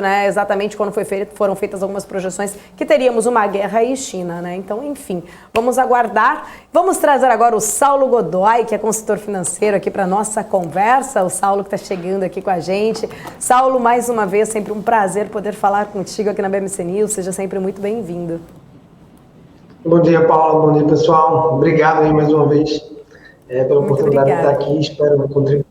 né, exatamente quando foram feitas algumas projeções que teríamos uma guerra aí China, né? Então, enfim, vamos aguardar. Vamos trazer agora o Saulo Godoy, que é consultor financeiro, aqui para nossa conversa. O Saulo que está chegando aqui com a gente. Saulo, mais uma vez, sempre um prazer poder falar contigo aqui na BMC News. Seja sempre muito bem-vindo. Bom dia, Paula. Bom dia, pessoal. Obrigado aí mais uma vez pela oportunidade de estar aqui. Espero contribuir.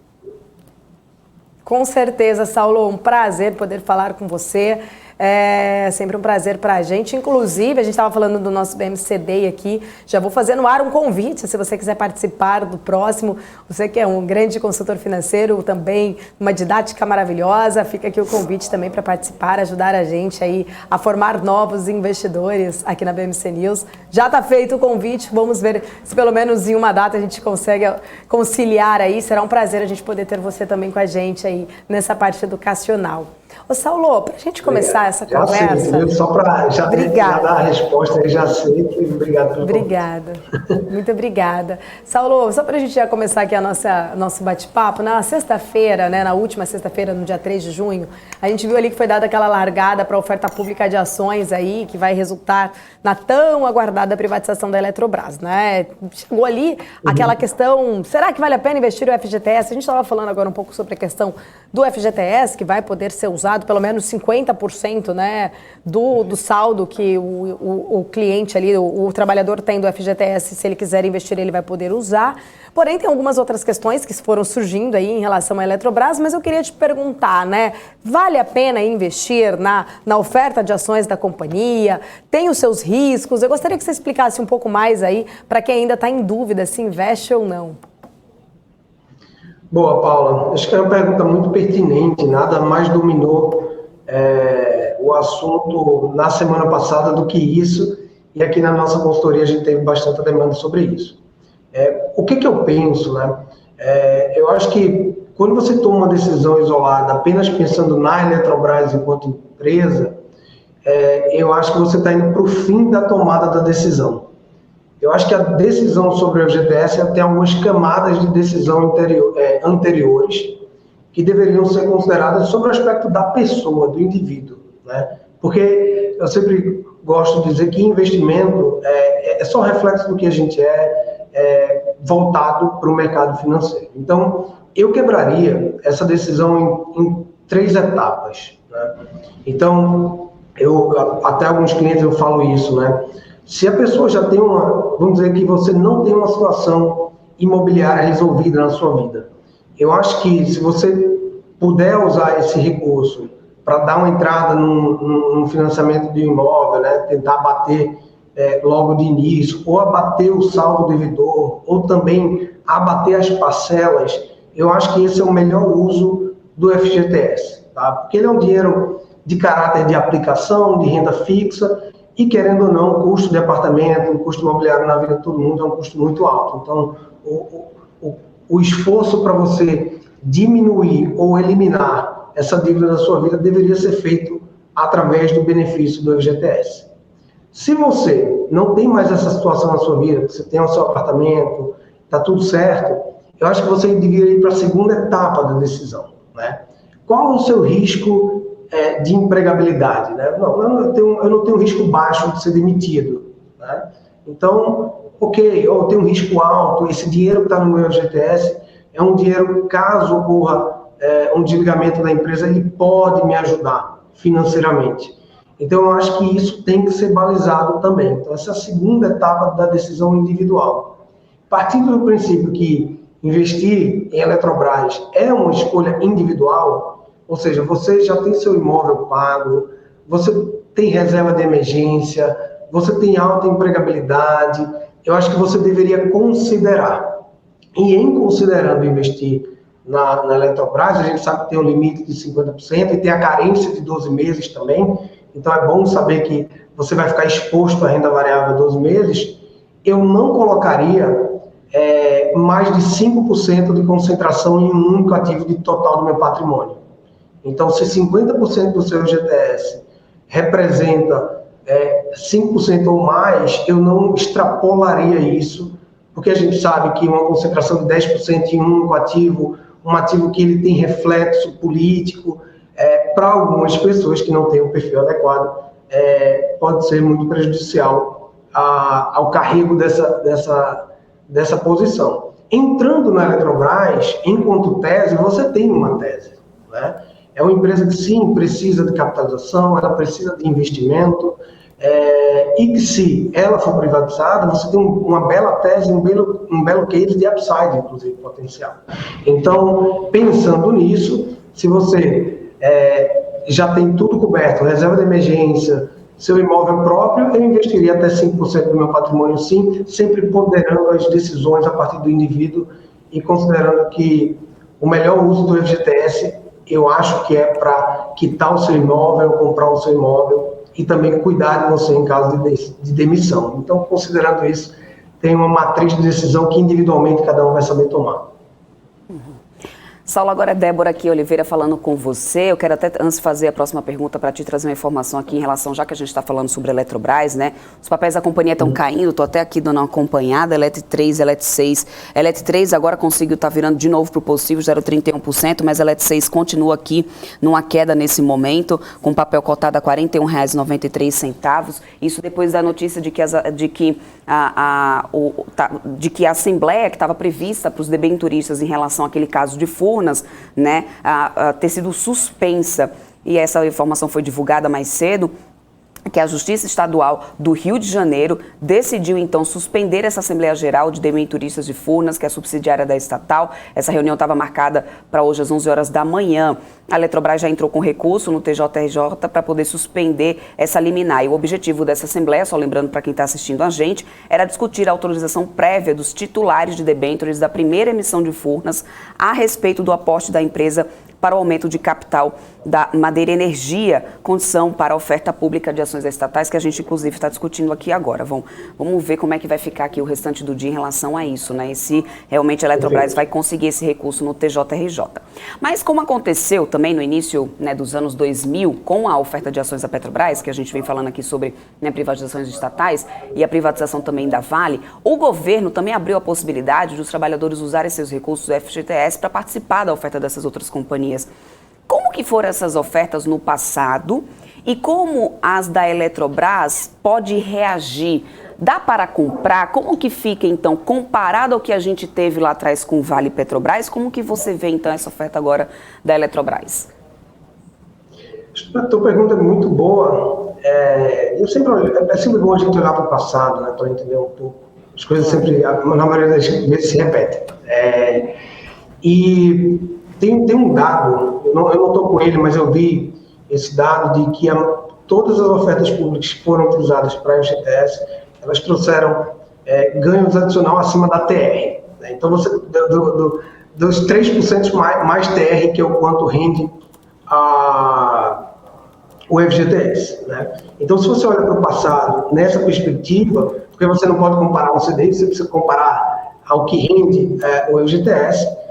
Com certeza, Saulo, um prazer poder falar com você. É sempre um prazer para a gente. Inclusive, a gente estava falando do nosso BMC Day aqui. Já vou fazer no ar um convite, se você quiser participar do próximo. Você que é um grande consultor financeiro, também uma didática maravilhosa. Fica aqui o convite também para participar, ajudar a gente aí a formar novos investidores aqui na BMC News. Já está feito o convite. Vamos ver se pelo menos em uma data a gente consegue conciliar aí. Será um prazer a gente poder ter você também com a gente aí nessa parte educacional. Ô Saulo, para a gente começar essa conversa... Sei, só para já dar a resposta, eu já sei que obrigado pelo Obrigada, muito obrigada. Saulo, só para a gente já começar aqui nosso bate-papo, na sexta-feira, né, na última sexta-feira, no dia 3 de junho, a gente viu ali que foi dada aquela largada para a oferta pública de ações aí, que vai resultar na tão aguardada privatização da Eletrobras, né? Chegou ali aquela questão, será que vale a pena investir no FGTS? A gente estava falando agora um pouco sobre a questão do FGTS, que vai poder ser usado pelo menos 50%, né, do saldo que o cliente ali, o trabalhador tem do FGTS, se ele quiser investir, ele vai poder usar. Porém, tem algumas outras questões que foram surgindo aí em relação à Eletrobras, mas eu queria te perguntar, né, vale a pena investir na oferta de ações da companhia? Tem os seus riscos? Eu gostaria que você explicasse um pouco mais aí para quem ainda está em dúvida se investe ou não. Boa, Paula. Acho que é uma pergunta muito pertinente. Nada mais dominou o assunto na semana passada do que isso. E aqui na nossa consultoria a gente teve bastante demanda sobre isso. O que eu penso, né? Eu acho que quando você toma uma decisão isolada, apenas pensando na Eletrobras enquanto empresa, eu acho que você está indo para o fim da tomada da decisão. Eu acho que a decisão sobre o FGTS tem algumas camadas de decisão anteriores que deveriam ser consideradas sobre o aspecto da pessoa, do indivíduo, né? Porque eu sempre gosto de dizer que investimento é só reflexo do que a gente voltado para o mercado financeiro. Então, eu quebraria essa decisão em 3 etapas, né? Então, até alguns clientes eu falo isso, né? Se a pessoa já tem vamos dizer que você não tem uma situação imobiliária resolvida na sua vida, eu acho que se você puder usar esse recurso para dar uma entrada no financiamento de um imóvel, né, tentar abater logo de início, ou abater o saldo devedor, ou também abater as parcelas, eu acho que esse é o melhor uso do FGTS, tá? Porque ele é um dinheiro de caráter de aplicação, de renda fixa, e, querendo ou não, o custo de apartamento, o custo imobiliário na vida de todo mundo é um custo muito alto. Então, o esforço para você diminuir ou eliminar essa dívida da sua vida deveria ser feito através do benefício do FGTS. Se você não tem mais essa situação na sua vida, você tem o seu apartamento, está tudo certo, eu acho que você deveria ir para a segunda etapa da decisão, né? Qual o seu risco de empregabilidade, né? Eu não tenho risco baixo de ser demitido, né? Então, ok, eu tenho um risco alto, esse dinheiro que está no meu FGTS é um dinheiro, caso ocorra um desligamento da empresa, ele pode me ajudar financeiramente. Então, eu acho que isso tem que ser balizado também. Então, essa é a segunda etapa da decisão individual. Partindo do princípio que investir em Eletrobras é uma escolha individual, ou seja, você já tem seu imóvel pago, você tem reserva de emergência, você tem alta empregabilidade, eu acho que você deveria considerar. E em considerando investir na Eletrobras, a gente sabe que tem um limite de 50% e tem a carência de 12 meses também, então é bom saber que você vai ficar exposto à renda variável 12 meses. Eu não colocaria mais de 5% de concentração em um único ativo de total do meu patrimônio. Então, se 50% do seu FGTS representa 5% ou mais, eu não extrapolaria isso, porque a gente sabe que uma concentração de 10% em um único ativo, um ativo que ele tem reflexo político, para algumas pessoas que não têm o perfil adequado, pode ser muito prejudicial ao carrego dessa posição. Entrando na Eletrobras, enquanto tese, você tem uma tese, né? É uma empresa que, sim, precisa de capitalização, ela precisa de investimento, e que, se ela for privatizada, você tem uma bela tese, um belo case de upside, inclusive, potencial. Então, pensando nisso, se você já tem tudo coberto, reserva de emergência, seu imóvel próprio, eu investiria até 5% do meu patrimônio, sim, sempre ponderando as decisões a partir do indivíduo e considerando que o melhor uso do FGTS, eu acho que é para quitar o seu imóvel, comprar o seu imóvel e também cuidar de você em caso de demissão. Então, considerando isso, tem uma matriz de decisão que individualmente cada um vai saber tomar. Saulo, agora é Débora aqui, Oliveira, falando com você. Eu quero até, antes de fazer a próxima pergunta, para te trazer uma informação aqui em relação, já que a gente está falando sobre a Eletrobras, né? Os papéis da companhia estão caindo, estou até aqui dando uma acompanhada, Elet 3, Elet 6. Elet 3 agora conseguiu estar virando de novo para o positivo, 0,31%, mas Elet 6 continua aqui numa queda nesse momento, com papel cotado a R$ 41,93. Isso depois da notícia de que a Assembleia, que estava prevista para os debenturistas em relação àquele caso de Furnas, né, ter sido suspensa, e essa informação foi divulgada mais cedo, que a Justiça Estadual do Rio de Janeiro decidiu, então, suspender essa Assembleia Geral de Debenturistas de Furnas, que é subsidiária da estatal. Essa reunião estava marcada para hoje às 11 horas da manhã. A Eletrobras já entrou com recurso no TJRJ para poder suspender essa liminar. E o objetivo dessa Assembleia, só lembrando para quem está assistindo a gente, era discutir a autorização prévia dos titulares de debêntures da primeira emissão de Furnas a respeito do aporte da empresa para o aumento de capital da Madeira Energia, condição para a oferta pública de ações estatais, que a gente, inclusive, está discutindo aqui agora. Vamos ver como é que vai ficar aqui o restante do dia em relação a isso, né? E se realmente a Eletrobras vai conseguir esse recurso no TJRJ. Mas como aconteceu também no início, né, dos anos 2000, com a oferta de ações da Petrobras, que a gente vem falando aqui sobre, né, privatizações estatais e a privatização também da Vale, o governo também abriu a possibilidade dos trabalhadores usarem seus recursos do FGTS para participar da oferta dessas outras companhias. Como que foram essas ofertas no passado e como as da Eletrobras pode reagir? Dá para comprar? Como que fica, então, comparado ao que a gente teve lá atrás com o Vale e Petrobras? Como que você vê, então, essa oferta agora da Eletrobras? A tua pergunta é muito boa. É sempre bom a gente olhar para o passado, né, para entender um pouco. As coisas sempre, na maioria das vezes, se repetem. E tem um dado, eu não estou com ele, mas eu vi esse dado de que todas as ofertas públicas que foram utilizadas para a FGTS, elas trouxeram ganhos adicional acima da TR. Né? Então, dos 3% mais TR, que é o quanto rende o FGTS. Né? Então, se você olha para o passado, nessa perspectiva, porque você não pode comparar um CDI, você precisa comparar ao que rende o FGTS,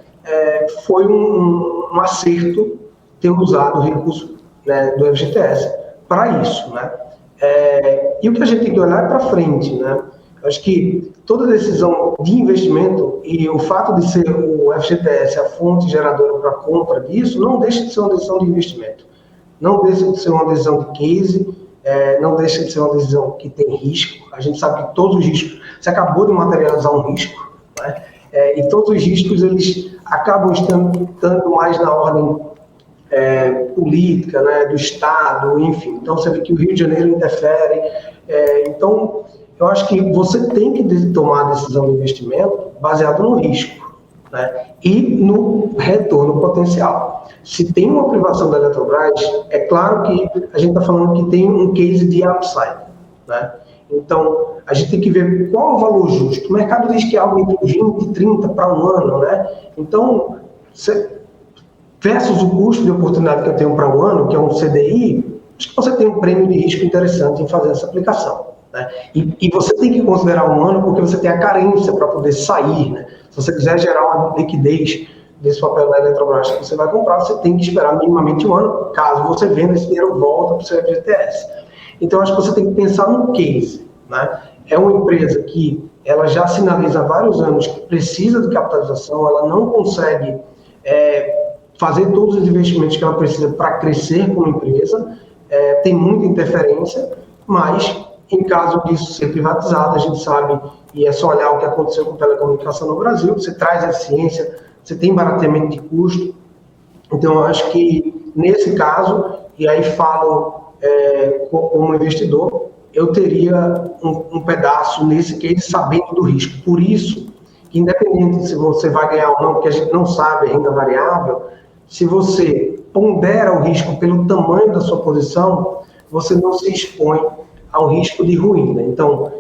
foi um acerto ter usado o recurso, né, do FGTS para isso. Né? E o que a gente tem que olhar é para frente. Né? Acho que toda decisão de investimento e o fato de ser o FGTS a fonte geradora para a compra disso, não deixa de ser uma decisão de investimento. Não deixa de ser uma decisão de case, não deixa de ser uma decisão que tem risco. A gente sabe que todos os riscos, você acabou de materializar um risco, né? E todos os riscos, eles acabam estando mais na ordem política, né, do Estado, enfim. Então, você vê que o Rio de Janeiro interfere. Então, eu acho que você tem que tomar a decisão de investimento baseado no risco, né, e no retorno potencial. Se tem uma privação da Eletrobras, é claro que a gente está falando que tem um case de upside, né? Então, a gente tem que ver qual é o valor justo. O mercado diz que é algo entre 20 e 30 para um ano, né? Então, versus o custo de oportunidade que eu tenho para um ano, que é um CDI, acho que você tem um prêmio de risco interessante em fazer essa aplicação. Né? E você tem que considerar um ano porque você tem a carência para poder sair. Né? Se você quiser gerar uma liquidez desse papel da Eletrobras que você vai comprar, você tem que esperar minimamente um ano. Caso você venda, esse dinheiro volta para o seu FGTS. Então, acho que você tem que pensar no case. Né? É uma empresa que ela já sinaliza há vários anos que precisa de capitalização, ela não consegue fazer todos os investimentos que ela precisa para crescer como empresa, tem muita interferência, mas em caso disso ser privatizado, a gente sabe, e é só olhar o que aconteceu com telecomunicação no Brasil, você traz eficiência, você tem barateamento de custo. Então, eu acho que nesse caso, e aí falo como investidor, eu teria um pedaço nesse case sabendo do risco. Por isso, independente se você vai ganhar ou não, porque a gente não sabe a renda variável, se você pondera o risco pelo tamanho da sua posição, você não se expõe ao risco de ruína. Então,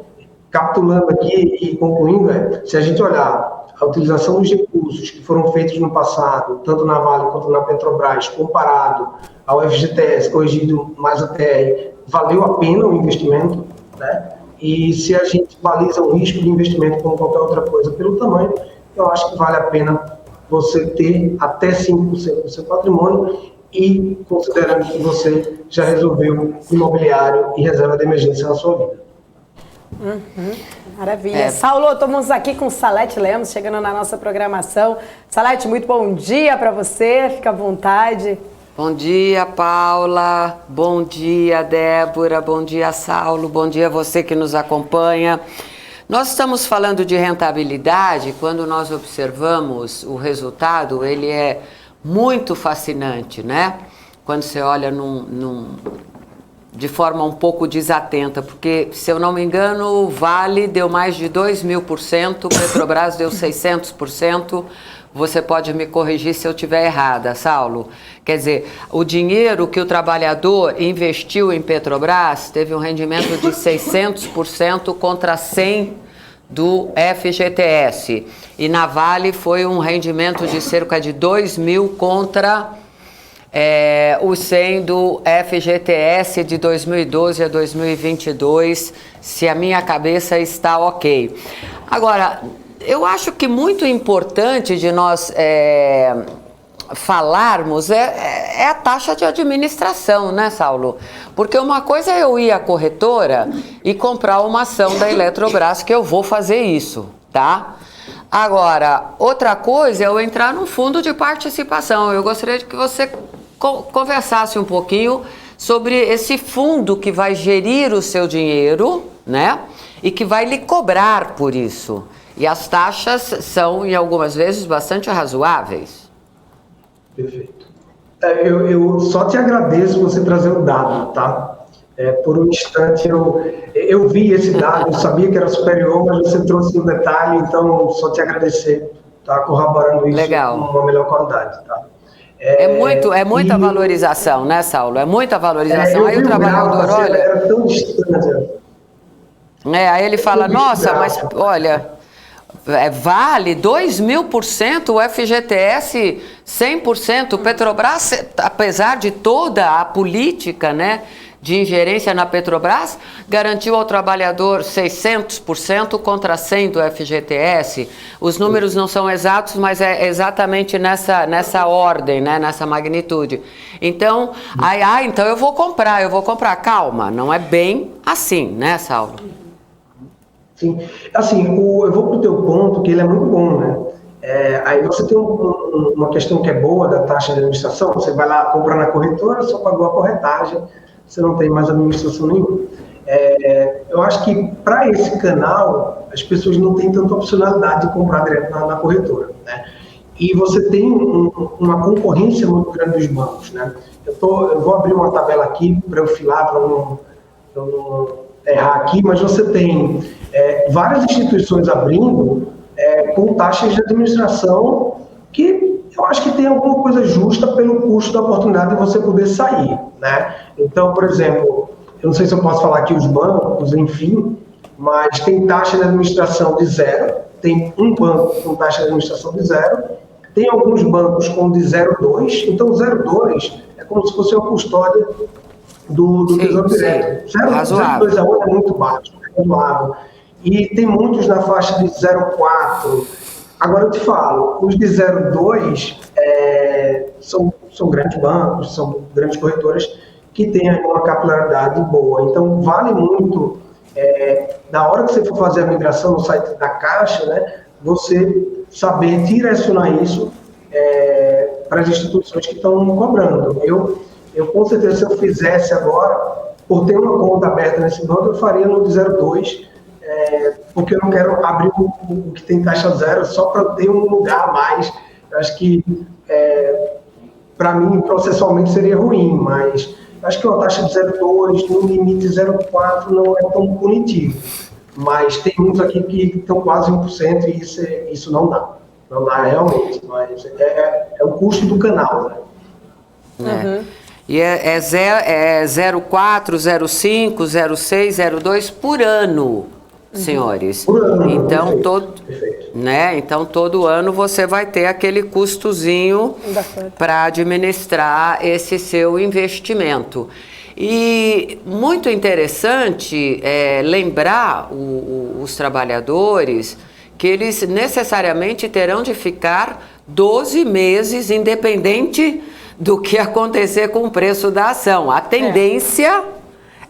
capitulando aqui e concluindo, se a gente olhar a utilização dos recursos que foram feitos no passado, tanto na Vale quanto na Petrobras, comparado ao FGTS, corrigido mais a TR, valeu a pena o investimento, né? E se a gente baliza o risco de investimento como qualquer outra coisa pelo tamanho, eu acho que vale a pena você ter até 5% do seu patrimônio e considerando que você já resolveu imobiliário e reserva de emergência na sua vida. Maravilha. Saulo, estamos aqui com Salete Lemos, chegando na nossa programação. Salete, muito bom dia para você, fica à vontade. Bom dia, Paula. Bom dia, Débora. Bom dia, Saulo. Bom dia a você que nos acompanha. Nós estamos falando de rentabilidade. Quando nós observamos o resultado, ele é muito fascinante, né? Quando você olha de forma um pouco desatenta, porque, se eu não me engano, o Vale deu mais de 2.000%, Petrobras deu 600%. Você pode me corrigir se eu estiver errada, Saulo. Quer dizer, o dinheiro que o trabalhador investiu em Petrobras teve um rendimento de 600% contra 100% do FGTS. E na Vale foi um rendimento de cerca de 2.000 contra o 100 do FGTS de 2012 a 2022, se a minha cabeça está ok. Agora, eu acho que muito importante de nós falarmos é a taxa de administração, né, Saulo? Porque uma coisa é eu ir à corretora e comprar uma ação da Eletrobras, que eu vou fazer isso, tá? Agora, outra coisa é eu entrar num fundo de participação. Eu gostaria de que você conversasse um pouquinho sobre esse fundo que vai gerir o seu dinheiro, né? E que vai lhe cobrar por isso. E as taxas são, em algumas vezes, bastante razoáveis. Perfeito. Eu só te agradeço você trazer o dado, tá? Por um instante eu vi esse dado, eu sabia que era superior, mas você trouxe um detalhe, então só te agradecer, tá? Corroborando isso. Legal. Com uma melhor qualidade, tá? É muita valorização, né, Saulo? É muita valorização. Aí o trabalhador olha... Era tão distante. Aí ele fala, nossa, mas olha... Vale 2.000%, o FGTS 100%, o Petrobras, apesar de toda a política, né, de ingerência na Petrobras, garantiu ao trabalhador 600% contra 100% do FGTS. Os números não são exatos, mas é exatamente nessa ordem, né, nessa magnitude. Então, então eu vou comprar. Calma, não é bem assim, né, Saulo? Sim, assim, eu vou para o teu ponto, que ele é muito bom, né? Aí você tem uma questão que é boa da taxa de administração, você vai lá, compra na corretora, só pagou a corretagem, você não tem mais administração nenhuma. Eu acho que para esse canal, as pessoas não têm tanta opcionalidade de comprar direto na corretora, né? E você tem uma concorrência muito grande dos bancos, né? Eu vou abrir uma tabela aqui para eu filar, para eu não errar aqui, mas você tem várias instituições abrindo com taxas de administração que eu acho que tem alguma coisa justa pelo custo da oportunidade de você poder sair, né? Então, por exemplo, eu não sei se eu posso falar aqui os bancos, enfim, mas tem taxa de administração de 0, tem um banco com taxa de administração de 0, tem alguns bancos com de 0,2, então 0,2 é como se fosse uma custódia do Tesouro Direto. 0,2 a 1 é muito baixo, é razoável. E tem muitos na faixa de 0,4. Agora eu te falo, os de 0,2 são grandes bancos, são grandes corretoras que têm uma capilaridade boa. Então vale muito, na hora que você for fazer a migração no site da Caixa, né, você saber direcionar isso para as instituições que estão cobrando. Eu, com certeza, se eu fizesse agora, por ter uma conta aberta nesse banco, eu faria no de 0,2, porque eu não quero abrir o que tem taxa zero só para ter um lugar a mais. Eu acho que, para mim, processualmente seria ruim, mas acho que uma taxa de 0,2, no limite 0,4, não é tão punitivo. Mas tem uns aqui que estão quase 1% e isso não dá. Não dá realmente, mas é o custo do canal, né? E é 0,4, 0,5, 0,6, 0,2 por ano, senhores. Por ano, então, perfeito. Né? Então, todo ano você vai ter aquele custozinho para administrar esse seu investimento. E muito interessante lembrar os trabalhadores que eles necessariamente terão de ficar 12 meses independente do que acontecer com o preço da ação. A tendência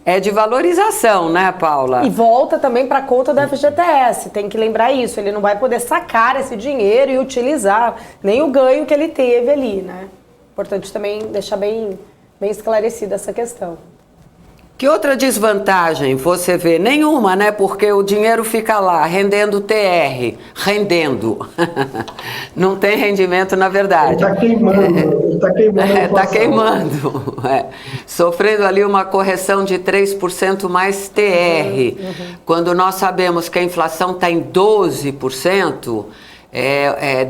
é de valorização, né, Paula? E volta também para a conta do FGTS, tem que lembrar isso, ele não vai poder sacar esse dinheiro e utilizar nem o ganho que ele teve ali, né? Importante também deixar bem esclarecida essa questão. Que outra desvantagem você vê? Nenhuma, né? Porque o dinheiro fica lá, rendendo TR, rendendo. Não tem rendimento, na verdade. Ele está queimando. Está queimando. Sofrendo ali uma correção de 3% mais TR. Quando nós sabemos que a inflação está em 12%,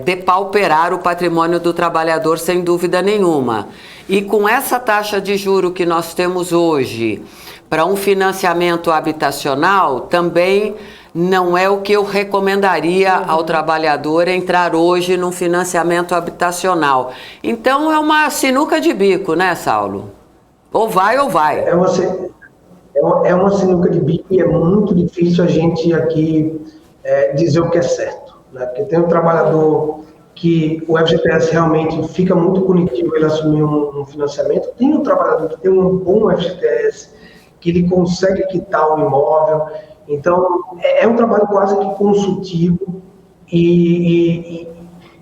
depauperar o patrimônio do trabalhador, sem dúvida nenhuma. E com essa taxa de juro que nós temos hoje, para um financiamento habitacional, também não é o que eu recomendaria ao trabalhador entrar hoje num financiamento habitacional. Então é uma sinuca de bico, né, Saulo? Ou vai ou vai. É uma sinuca de bico e é muito difícil a gente aqui dizer o que é certo, né? Porque tem um trabalhador que o FGTS realmente fica muito punitivo ele assumir um financiamento. Tem um trabalhador que tem um bom FGTS, que ele consegue quitar o imóvel. Então, é um trabalho quase que consultivo e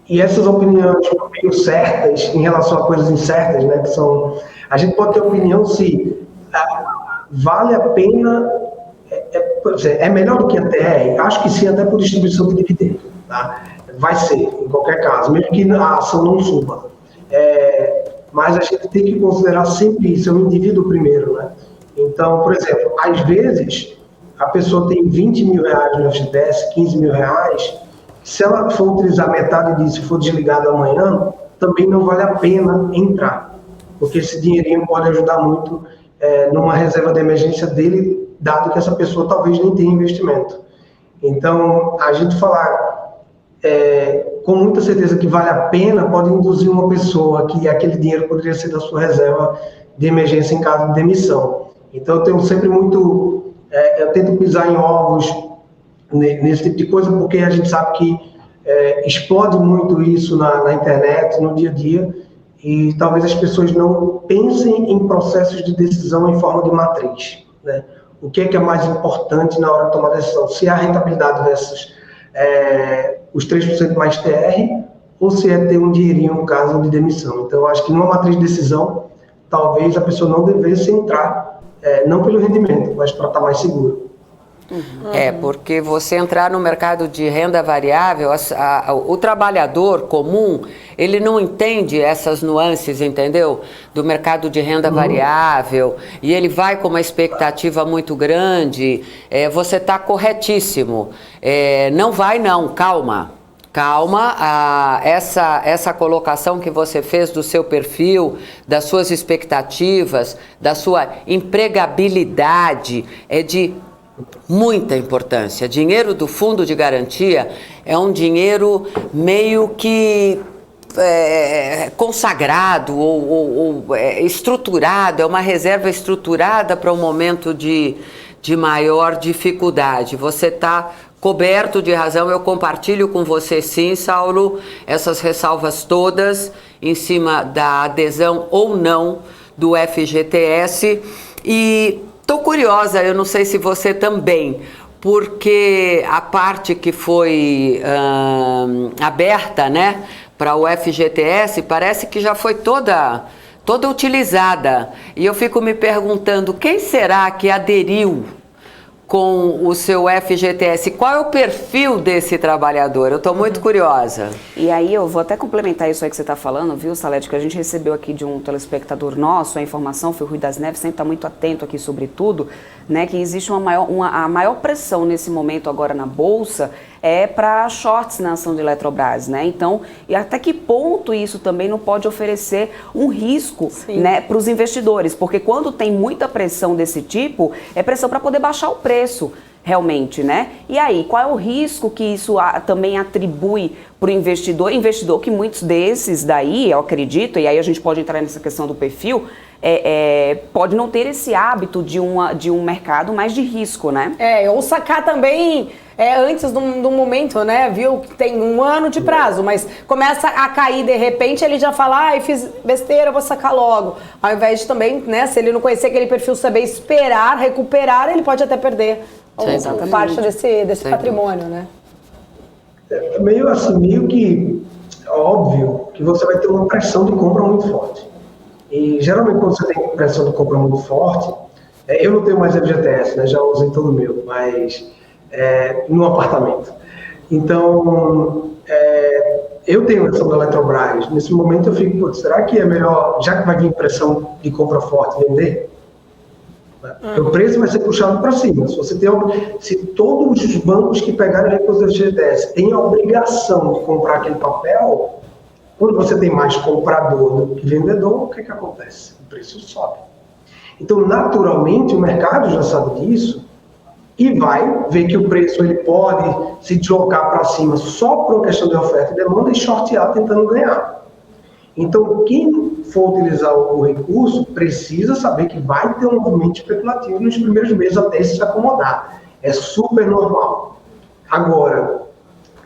essas opiniões meio certas em relação a coisas incertas, né, que são... A gente pode ter opinião se vale a pena, é melhor do que a TR? Acho que sim, até por distribuição de dividendo, tá? Vai ser, em qualquer caso, mesmo que a ação não suba. Mas a gente tem que considerar sempre isso, é o indivíduo primeiro, né? Então, por exemplo, às vezes, a pessoa tem 20 mil reais no FGTS, 15 mil reais, se ela for utilizar metade disso e for desligado amanhã, também não vale a pena entrar, porque esse dinheirinho pode ajudar muito numa reserva de emergência dele, dado que essa pessoa talvez nem tenha investimento. Então, a gente falar com muita certeza que vale a pena, pode induzir uma pessoa que aquele dinheiro poderia ser da sua reserva de emergência em caso de demissão. Então, eu tenho sempre eu tento pisar em ovos nesse tipo de coisa, porque a gente sabe que explode muito isso na internet, no dia a dia, e talvez as pessoas não pensem em processos de decisão em forma de matriz, né? O que é mais importante na hora de tomar decisão? Se é a rentabilidade versus os 3% mais TR, ou se é ter um dinheirinho no caso de demissão. Então, eu acho que numa matriz de decisão, talvez a pessoa não devesse entrar, não pelo rendimento, mas para estar mais seguro. Porque você entrar no mercado de renda variável, o trabalhador comum, ele não entende essas nuances, entendeu? Do mercado de renda variável, e ele vai com uma expectativa muito grande. Você está corretíssimo. Não vai não, calma. Calma, essa colocação que você fez do seu perfil, das suas expectativas, da sua empregabilidade, é de muita importância. Dinheiro do fundo de garantia é um dinheiro meio que consagrado ou estruturado, é uma reserva estruturada para um momento de maior dificuldade. Você está coberto de razão, eu compartilho com você sim, Saulo, essas ressalvas todas em cima da adesão ou não do FGTS. E estou curiosa, eu não sei se você também, porque a parte que foi aberta, né, para o FGTS parece que já foi toda utilizada. E eu fico me perguntando, quem será que aderiu com o seu FGTS? Qual é o perfil desse trabalhador? Eu estou muito curiosa. E aí eu vou até complementar isso aí que você está falando, viu, Salete, que a gente recebeu aqui de um telespectador nosso, a informação, foi o Rui das Neves, sempre está muito atento aqui sobre tudo, né, que existe a maior pressão nesse momento agora na Bolsa para shorts na ação de Eletrobras, né? Então, e até que ponto isso também não pode oferecer um risco, né, para os investidores? Porque quando tem muita pressão desse tipo, é pressão para poder baixar o preço, realmente, né? E aí, qual é o risco que isso também atribui para o investidor? Investidor que muitos desses daí, eu acredito, e aí a gente pode entrar nessa questão do perfil, pode não ter esse hábito de um mercado mais de risco, né? Ou sacar também antes do momento, né? Viu que tem 1 ano de prazo, mas começa a cair de repente, ele já fala, fiz besteira, vou sacar logo. Ao invés de também, né, se ele não conhecer aquele perfil, saber esperar, recuperar, ele pode até perder parte desse patrimônio, né? É meio assim, meio que óbvio que você vai ter uma pressão de compra muito forte. E geralmente quando você tem pressão de compra muito forte, eu não tenho mais FGTS, né? Já usei todo o meu, mas no apartamento. Então, eu tenho ação da Eletrobras. Nesse momento eu fico, será que é melhor, já que vai vir pressão de compra forte, vender? O preço vai ser puxado para cima. Se todos os bancos que pegarem recursos do FGTS têm a obrigação de comprar aquele papel, quando você tem mais comprador do que vendedor, o que acontece? O preço sobe. Então, naturalmente, o mercado já sabe disso e vai ver que o preço ele pode se deslocar para cima só por uma questão de oferta e demanda e shortear tentando ganhar. Então, quem for utilizar o recurso precisa saber que vai ter um movimento especulativo nos primeiros meses até se acomodar. É super normal. Agora,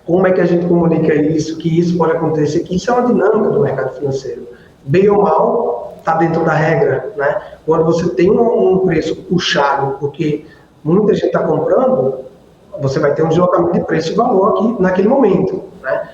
como é que a gente comunica isso, que isso pode acontecer, que isso é uma dinâmica do mercado financeiro. Bem ou mal, está dentro da regra, né? Quando você tem um preço puxado, porque muita gente está comprando, você vai ter um deslocamento de preço e valor aqui naquele momento, né?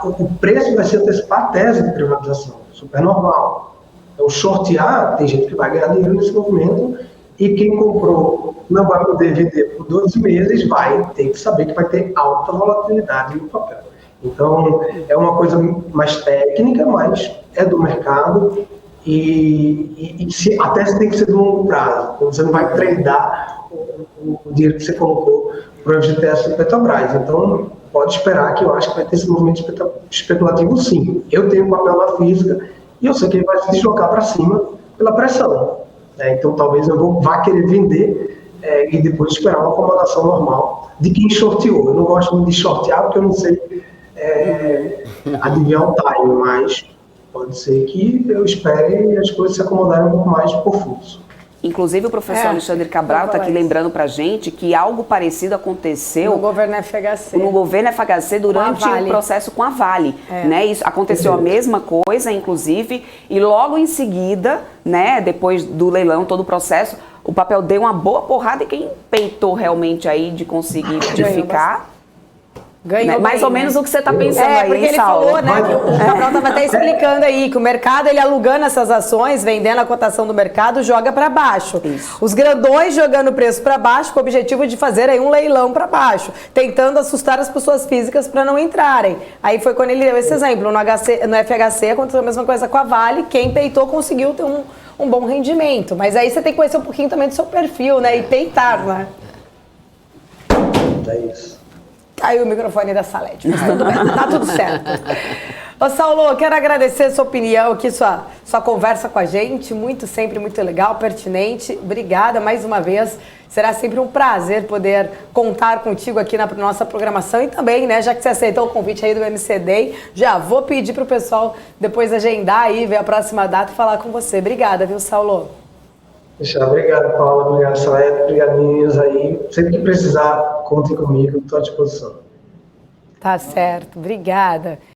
O preço vai se antecipar a tese de privatização, super normal. Então, shortear, tem gente que vai ganhar dinheiro nesse movimento e quem comprou não vai poder vender por 12 meses, vai ter que saber que vai ter alta volatilidade no papel. Então, é uma coisa mais técnica, mas é do mercado e a tese tem que ser de longo prazo. Você não vai tradar o dinheiro que você colocou para o FGTS do Petrobras. Então, pode esperar que eu acho que vai ter esse movimento especulativo sim. Eu tenho um papel na física e eu sei que ele vai se deslocar para cima pela pressão. Então, talvez eu vá querer vender e depois esperar uma acomodação normal de quem shorteou. Eu não gosto muito de shortear porque eu não sei adivinhar o time, mas pode ser que eu espere as coisas se acomodarem um pouco mais por fluxo. Inclusive o professor Alexandre Cabral está aqui lembrando para a gente que algo parecido aconteceu no governo FHC. No governo FHC durante o processo com a Vale. Né? Isso aconteceu a mesma coisa, inclusive, e logo em seguida, né, depois do leilão, todo o processo, o papel deu uma boa porrada e quem peitou realmente aí de conseguir ficar. Ganhou mais ou menos o que você está pensando aí, porque ele Saulo. falou, né, o Cabral estava até explicando aí, que o mercado, ele alugando essas ações, vendendo a cotação do mercado, joga para baixo. Isso. Os grandões jogando o preço para baixo, com o objetivo de fazer aí um leilão para baixo, tentando assustar as pessoas físicas para não entrarem. Aí foi quando ele deu esse exemplo, no FHC aconteceu a mesma coisa com a Vale, quem peitou conseguiu ter um bom rendimento. Mas aí você tem que conhecer um pouquinho também do seu perfil, né, e peitar, né? É isso. Caiu o microfone da Salete, mas tudo bem, tá tudo certo. Ô Saulo, quero agradecer a sua opinião aqui, sua conversa com a gente, sempre muito legal, pertinente. Obrigada mais uma vez. Será sempre um prazer poder contar contigo aqui na nossa programação e também, né, já que você aceitou o convite aí do MC Day, já vou pedir pro pessoal depois agendar aí, ver a próxima data e falar com você. Obrigada, viu, Saulo? Obrigado, Paula. Obrigado, Salete. Obrigado, meninas aí. Sempre que precisar, contem comigo. Estou à disposição. Tá certo. Obrigada.